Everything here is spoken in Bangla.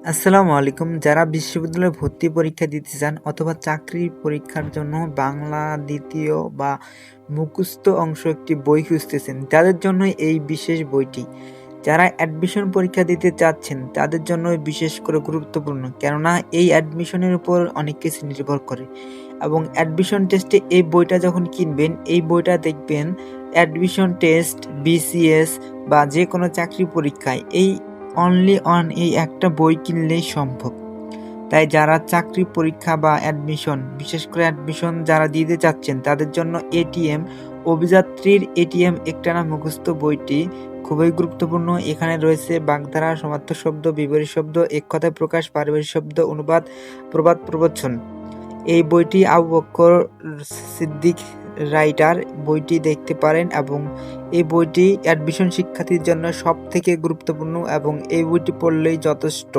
আসসালামু আলাইকুম। যারা বিশ্ববিদ্যালয়ে ভর্তি পরীক্ষা দিতে চান অথবা চাকরির পরীক্ষার জন্য বাংলা ২য় বা মুখস্থ অংশ একটি বই খুঁজতেছেন, তাদের জন্য এই বিশেষ বইটি। যারা অ্যাডমিশন পরীক্ষা দিতে চাচ্ছেন, তাদের জন্য বিশেষ করে গুরুত্বপূর্ণ। কেননা এই অ্যাডমিশনের উপর অনেক কিছু নির্ভর করে এবং অ্যাডমিশন টেস্টে এই বইটা যখন কিনবেন, এই বইটা দেখবেন অ্যাডমিশন টেস্ট, বিসিএস বা যেকোনো চাকরি পরীক্ষায় অনলি অন এই একটা বই কিনলেই সম্ভব। তাই যারা চাকরি পরীক্ষা বা অ্যাডমিশন, বিশেষ করে অ্যাডমিশন যারা দিতে চাচ্ছেন, তাদের জন্য এটিএম, অভিযাত্রীর এটিএম একটানা মুখস্থ বইটি খুবই গুরুত্বপূর্ণ। এখানে রয়েছে বাগধারা, সমার্থক শব্দ, বিপরীত শব্দ, এক কথায় প্রকাশ, পারিভাষিক শব্দ, অনুবাদ, প্রবাদ, প্রবচন। এই বইটি আবু বকর সিদ্দিক রাইটার। বইটি দেখতে পারেন এবং এই বইটি অ্যাডমিশন শিক্ষার্থীর জন্য সবথেকে গুরুত্বপূর্ণ এবং এই বইটি পড়লেই যথেষ্ট।